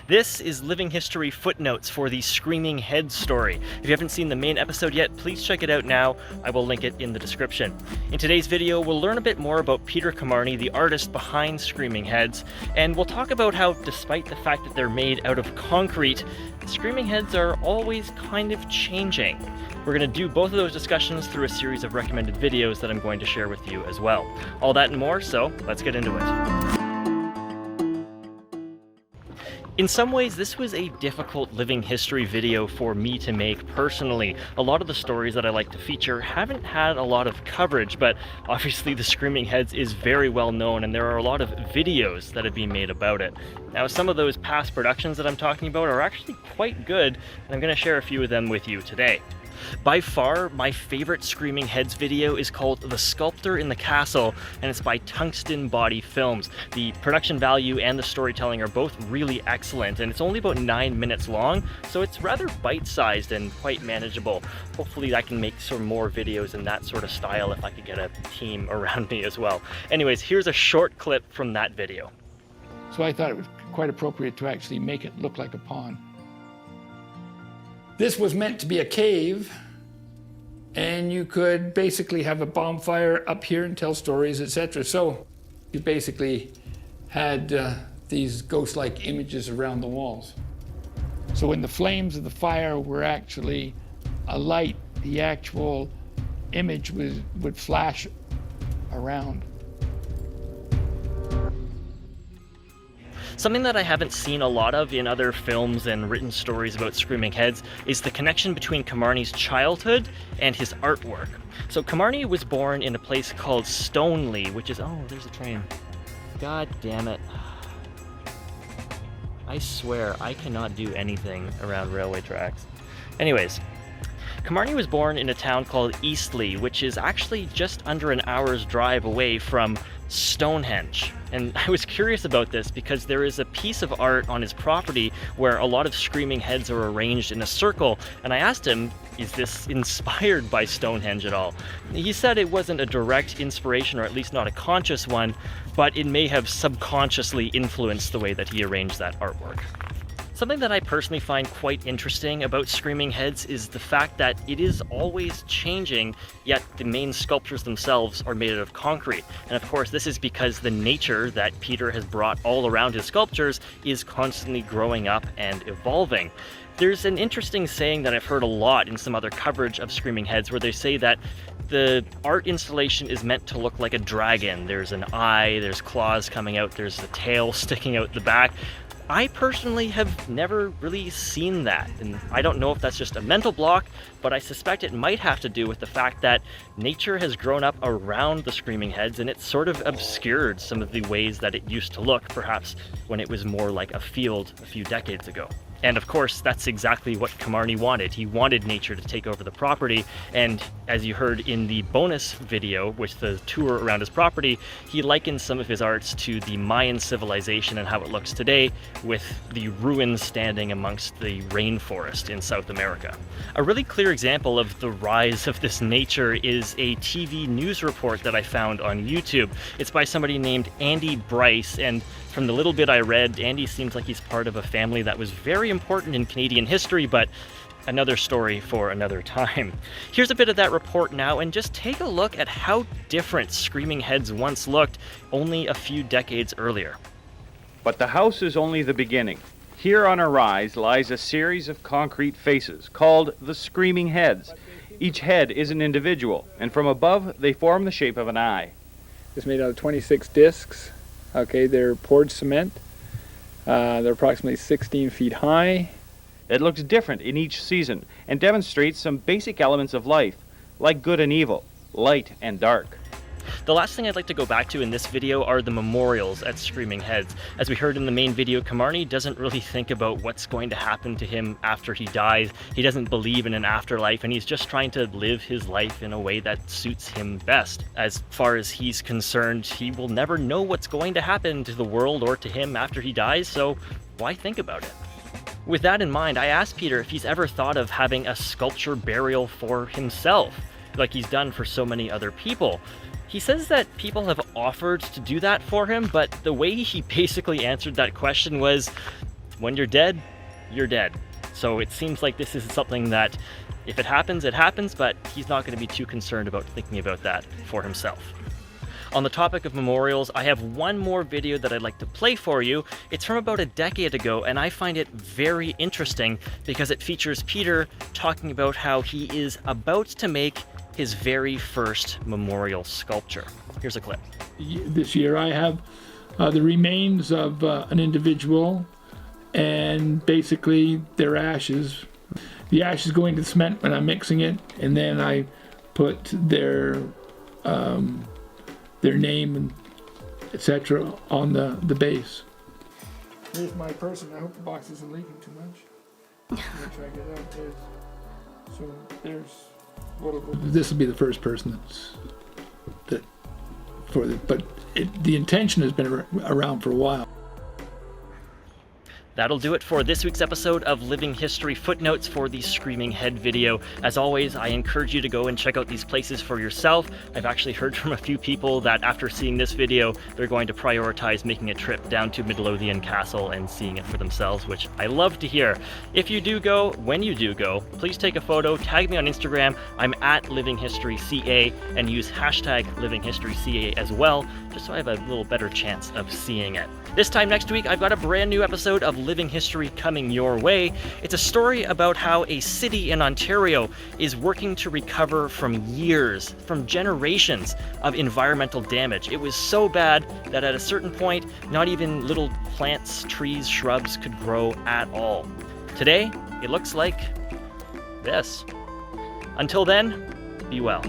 This is Living History Footnotes for the Screaming Heads story. If you haven't seen the main episode yet, please check it out now. I will link it in the description. In today's video, we'll learn a bit more about Peter Kamarny, the artist behind Screaming Heads, and we'll talk about how, despite the fact that they're made out of concrete, Screaming Heads are always kind of changing. We're going to do both of those discussions through a series of recommended videos that I'm going to share with you as well. All that and more, so let's get into it. In some ways, this was a difficult living history video for me to make personally. A lot of the stories that I like to feature haven't had a lot of coverage, but obviously the Screaming Heads is very well known and there are a lot of videos that have been made about it. Now, some of those past productions that I'm talking about are actually quite good, and I'm going to share a few of them with you today. By far, my favorite Screaming Heads video is called The Sculptor in the Castle, and it's by Tungsten Body Films. The production value and the storytelling are both really excellent, and it's only about 9 minutes long, so it's rather bite-sized and quite manageable. Hopefully I can make some more videos in that sort of style if I could get a team around me as well. Anyways, here's a short clip from that video. So I thought it was quite appropriate to actually make it look like a pond. This was meant to be a cave, and you could basically have a bonfire up here and tell stories, etc. So you basically had these ghost-like images around the walls. So when the flames of the fire were actually alight, the actual image would flash around. Something that I haven't seen a lot of in other films and written stories about Screaming Heads is the connection between Kamarny's childhood and his artwork. So Kamarny was born in a place called Stoneleigh, which is, oh, there's a train. God damn it. I swear, I cannot do anything around railway tracks. Anyways, Kamarny was born in a town called Eastleigh, which is actually just under an hour's drive away from Stonehenge. And I was curious about this because there is a piece of art on his property where a lot of Screaming Heads are arranged in a circle, and I asked him, is this inspired by Stonehenge at all? He said it wasn't a direct inspiration, or at least not a conscious one, but it may have subconsciously influenced the way that he arranged that artwork. Something that I personally find quite interesting about Screaming Heads is the fact that it is always changing, yet the main sculptures themselves are made out of concrete. And of course, this is because the nature that Peter has brought all around his sculptures is constantly growing up and evolving. There's an interesting saying that I've heard a lot in some other coverage of Screaming Heads where they say that the art installation is meant to look like a dragon. There's an eye, there's claws coming out, there's the tail sticking out the back. I personally have never really seen that, and I don't know if that's just a mental block, but I suspect it might have to do with the fact that nature has grown up around the Screaming Heads and it's sort of obscured some of the ways that it used to look, perhaps when it was more like a field a few decades ago. And of course, that's exactly what Kamarny wanted. He wanted nature to take over the property, and as you heard in the bonus video with the tour around his property, he likened some of his arts to the Mayan civilization and how it looks today, with the ruins standing amongst the rainforest in South America. A really clear example of the rise of this nature is a TV news report that I found on YouTube. It's by somebody named Andy Bryce, and from the little bit I read, Andy seems like he's part of a family that was very important in Canadian history, but another story for another time. Here's a bit of that report now, and just take a look at how different Screaming Heads once looked only a few decades earlier. But the house is only the beginning. Here on a rise lies a series of concrete faces called the Screaming Heads. Each head is an individual, and from above they form the shape of an eye. It's made out of 26 discs. Okay, they're poured cement. They're approximately 16 feet high. It looks different in each season and demonstrates some basic elements of life, like good and evil, light and dark. The last thing I'd like to go back to in this video are the memorials at Screaming Heads. As we heard in the main video, Kamarny doesn't really think about what's going to happen to him after he dies. He doesn't believe in an afterlife, and he's just trying to live his life in a way that suits him best. As far as he's concerned, he will never know what's going to happen to the world or to him after he dies, so why think about it? With that in mind, I asked Peter if he's ever thought of having a sculpture burial for himself, like he's done for so many other people. He says that people have offered to do that for him, but the way he basically answered that question was, when you're dead, you're dead. So it seems like this is something that if it happens, it happens, but he's not going to be too concerned about thinking about that for himself. On the topic of memorials, I have one more video that I'd like to play for you. It's from about a decade ago, and I find it very interesting because it features Peter talking about how he is about to make his very first memorial sculpture. Here's a clip. This year I have the remains of an individual and basically their ashes. The ashes go into cement when I'm mixing it, and then I put their name and etc. on the base. Here's my person. I hope the box isn't leaking too much. Let me try to get out. This will be the first person but the intention has been around for a while. That'll do it for this week's episode of Living History Footnotes for the Screaming Head video. As always, I encourage you to go and check out these places for yourself. I've actually heard from a few people that after seeing this video, they're going to prioritize making a trip down to Midlothian Castle and seeing it for themselves, which I love to hear. If you do go, when you do go, please take a photo, tag me on Instagram. I'm at Living History CA, and use hashtag Living History CA as well, just so I have a little better chance of seeing it. This time next week, I've got a brand new episode of Living History coming your way. It's a story about how a city in Ontario is working to recover from years, from generations of environmental damage. It was so bad that at a certain point, not even little plants, trees, shrubs could grow at all. Today, it looks like this. Until then, be well.